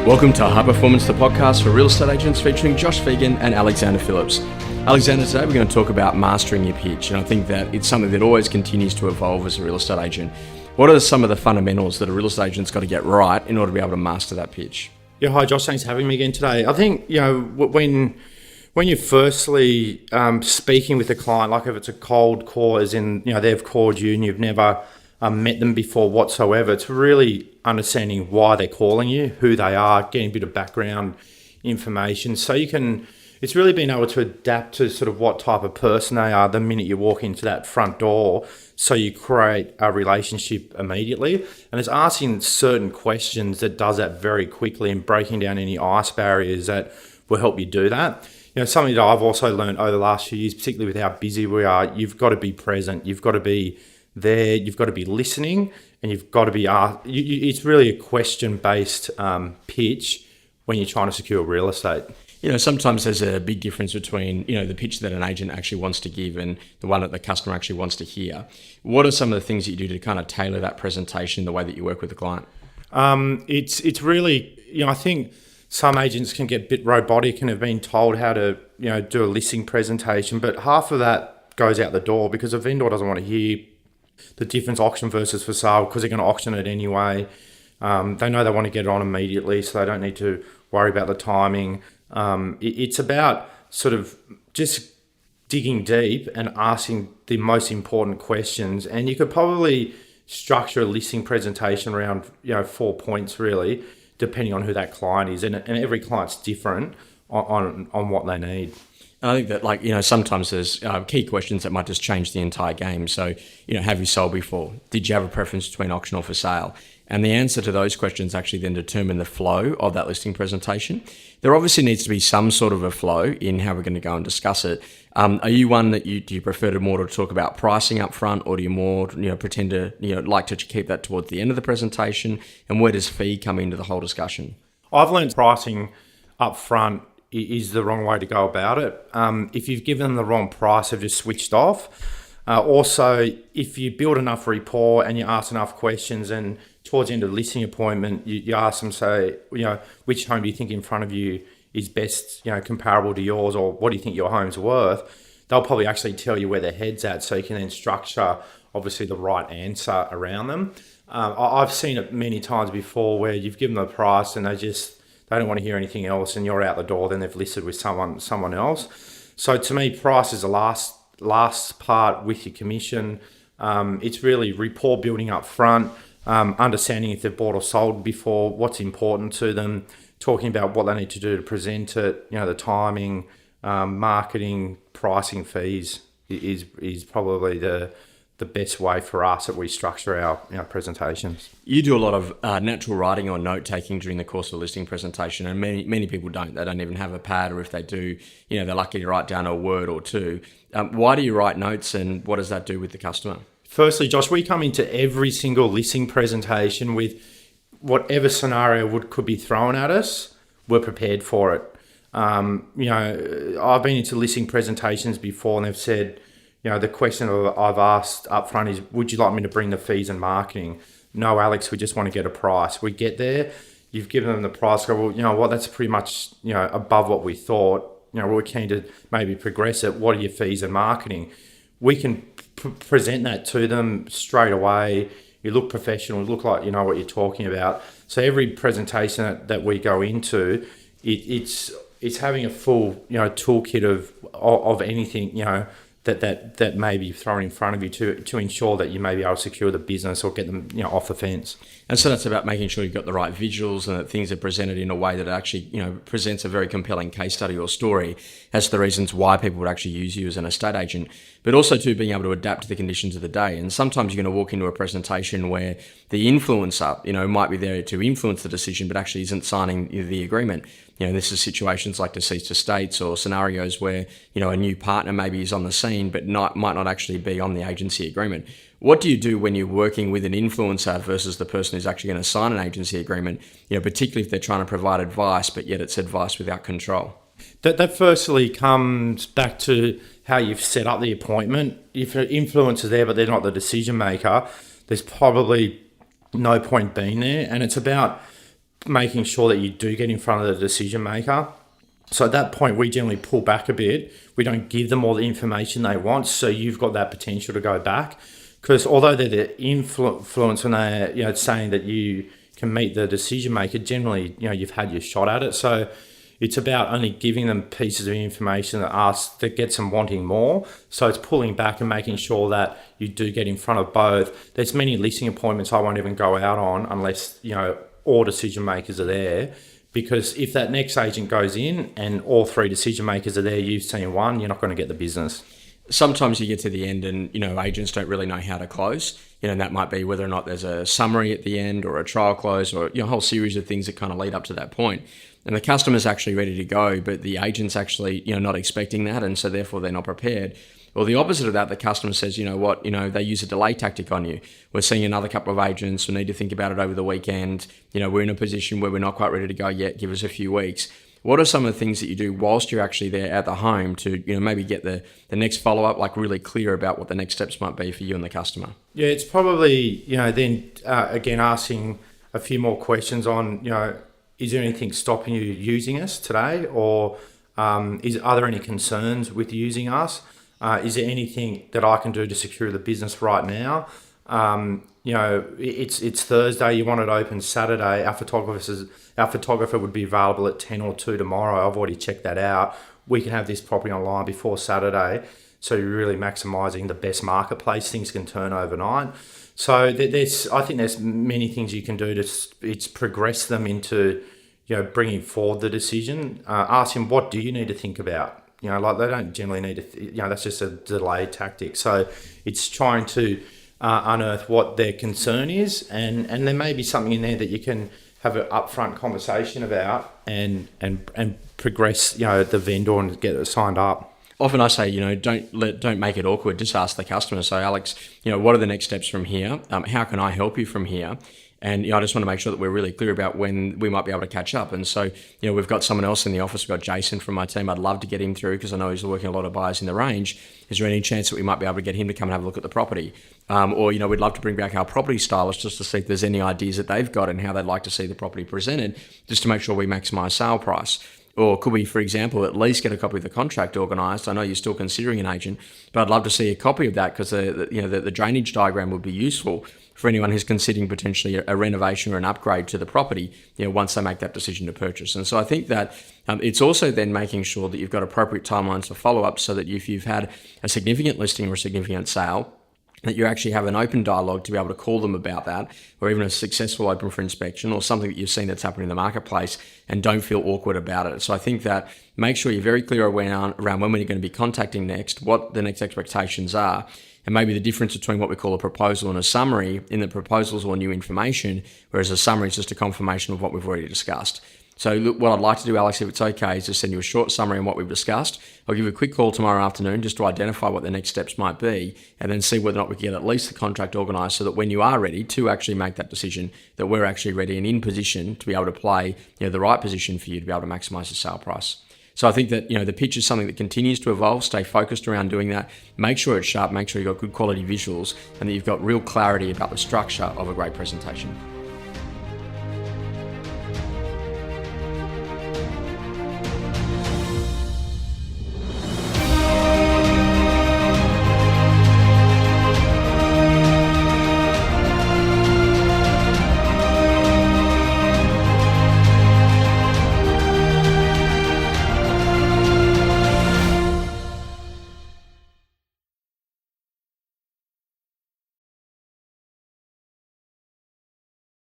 Welcome to High Performance, the podcast for real estate agents featuring Josh Phegan and Alexander Phillips. Alexander, today we're going to talk about mastering your pitch, and I think that it's something that always continues to evolve as a real estate agent. What are some of the fundamentals that a real estate agent's got to get right in order to be able to master that pitch? Yeah, hi Josh, thanks for having me again today. I think, when you're firstly speaking with a client, like if it's a cold call, as in, they've called you and you've never met them before whatsoever, it's really understanding why they're calling you, who they are, getting a bit of background information. So it's really being able to adapt to sort of what type of person they are the minute you walk into that front door, so you create a relationship immediately. And it's asking certain questions that does that very quickly and breaking down any ice barriers that will help you do that. Something that I've also learned over the last few years, particularly with how busy we are, you've got to be present, you've got to be there, you've got to be listening, and you've got to be it's really a question-based pitch when you're trying to secure real estate. Sometimes there's a big difference between, the pitch that an agent actually wants to give and the one that the customer actually wants to hear. What are some of the things that you do to kind of tailor that presentation the way that you work with the client? It's really, I think some agents can get a bit robotic and have been told how to, do a listing presentation, but half of that goes out the door because a vendor doesn't want to hear the difference auction versus for sale because they're going to auction it anyway. They know they want to get it on immediately, so they don't need to worry about the timing. It's about sort of just digging deep and asking the most important questions. And you could probably structure a listing presentation around 4 points really, depending on who that client is. And every client's different on what they need. And I think that sometimes there's key questions that might just change the entire game. So, have you sold before? Did you have a preference between auction or for sale? And the answer to those questions actually then determine the flow of that listing presentation. There obviously needs to be some sort of a flow in how we're going to go and discuss it. Are you one that do you prefer to more to talk about pricing up front, or do you more pretend to like to keep that towards the end of the presentation? And where does fee come into the whole discussion? I've learned pricing up front is the wrong way to go about it. If you've given them the wrong price, they've just switched off. Also, if you build enough rapport and you ask enough questions, and towards the end of the listing appointment, you ask them, say, which home do you think in front of you is best, comparable to yours, or what do you think your home's worth? They'll probably actually tell you where their head's at, so you can then structure, obviously, the right answer around them. I've seen it many times before where you've given them a price and they don't want to hear anything else, and you're out the door, then they've listed with someone else. So to me, price is the last part with your commission. It's really rapport building up front, understanding if they've bought or sold before, what's important to them, talking about what they need to do to present it, the timing, marketing, pricing, fees is probably the best way for us that we structure our presentations. You do a lot of natural writing or note taking during the course of a listing presentation, and many people don't. They don't even have a pad, or if they do, they're lucky to write down a word or two. Why do you write notes, and what does that do with the customer? Firstly, Josh, we come into every single listing presentation with whatever scenario could be thrown at us. We're prepared for it. I've been into listing presentations before, and they've said, the question I've asked up front is, would you like me to bring the fees and marketing? No, Alex, we just want to get a price. We get there, you've given them the price, go, well, you know what, that's pretty much, above what we thought. We're keen to maybe progress it. What are your fees and marketing? We can present that to them straight away. You look professional, you look like you know what you're talking about. So every presentation that we go into, it's having a full, toolkit of anything, that may be thrown in front of you to ensure that you may be able to secure the business or get them off the fence. And so that's about making sure you've got the right visuals and that things are presented in a way that actually presents a very compelling case study or story as to the reasons why people would actually use you as an estate agent, but also to being able to adapt to the conditions of the day. And sometimes you're going to walk into a presentation where the influencer might be there to influence the decision but actually isn't signing the agreement. This is situations like deceased estates or scenarios where, a new partner maybe is on the scene but might not actually be on the agency agreement. What do you do when you're working with an influencer versus the person who's actually going to sign an agency agreement, particularly if they're trying to provide advice, but yet it's advice without control? That firstly comes back to how you've set up the appointment. If an influencer's there but they're not the decision maker, there's probably no point being there. And it's about making sure that you do get in front of the decision maker. So at that point, we generally pull back a bit. We don't give them all the information they want. So you've got that potential to go back. Because although they're the influence when they're saying that you can meet the decision maker, generally, you've had your shot at it. So it's about only giving them pieces of information that gets them wanting more. So it's pulling back and making sure that you do get in front of both. There's many listing appointments I won't even go out on unless, all decision makers are there. Because if that next agent goes in and all three decision makers are there, you've seen one, you're not going to get the business. Sometimes you get to the end and, agents don't really know how to close. And that might be whether or not there's a summary at the end or a trial close or a whole series of things that kind of lead up to that point. And the customer's actually ready to go, but the agent's actually, not expecting that. And so therefore they're not prepared. Or the opposite of that, the customer says, they use a delay tactic on you. We're seeing another couple of agents. We need to think about it over the weekend. We're in a position where we're not quite ready to go yet. Give us a few weeks. What are some of the things that you do whilst you're actually there at the home to, maybe get the next follow-up, like really clear about what the next steps might be for you and the customer? Yeah, it's probably, then again, asking a few more questions on, is there anything stopping you using us today? Or are there any concerns with using us? Is there anything that I can do to secure the business right now? It's Thursday. You want it open Saturday. Our photographer would be available at 10 or 2 tomorrow. I've already checked that out. We can have this property online before Saturday. So you're really maximising the best marketplace. Things can turn overnight. So I think there's many things you can do to progress them into, bringing forward the decision. Ask him, what do you need to think about? They don't generally need to, that's just a delay tactic. So it's trying to unearth what their concern is. And there may be something in there that you can have an upfront conversation about and progress, the vendor and get it signed up. Often I say, don't make it awkward. Just ask the customer. So Alex, what are the next steps from here? How can I help you from here? And I just want to make sure that we're really clear about when we might be able to catch up. And so, we've got someone else in the office. We've got Jason from my team. I'd love to get him through because I know he's working a lot of buyers in the range. Is there any chance that we might be able to get him to come and have a look at the property? Or, we'd love to bring back our property stylist just to see if there's any ideas that they've got and how they'd like to see the property presented, just to make sure we maximise sale price. Or could we, for example, at least get a copy of the contract organised? I know you're still considering an agent, but I'd love to see a copy of that because the drainage diagram would be useful for anyone who's considering potentially a renovation or an upgrade to the property, once they make that decision to purchase. And so I think that it's also then making sure that you've got appropriate timelines for follow-up so that if you've had a significant listing or a significant sale, that you actually have an open dialogue to be able to call them about that, or even a successful open for inspection or something that you've seen that's happening in the marketplace, and don't feel awkward about it. So I think that make sure you're very clear around when you're going to be contacting next, what the next expectations are, and maybe the difference between what we call a proposal and a summary. In the proposals or new information, whereas a summary is just a confirmation of what we've already discussed. So look, what I'd like to do, Alex, if it's okay, is just send you a short summary on what we've discussed. I'll give you a quick call tomorrow afternoon just to identify what the next steps might be, and then see whether or not we can get at least the contract organised so that when you are ready to actually make that decision, that we're actually ready and in position to be able to play the right position for you to be able to maximise the sale price. So I think that, the pitch is something that continues to evolve. Stay focused around doing that. Make sure it's sharp, make sure you've got good quality visuals, and that you've got real clarity about the structure of a great presentation.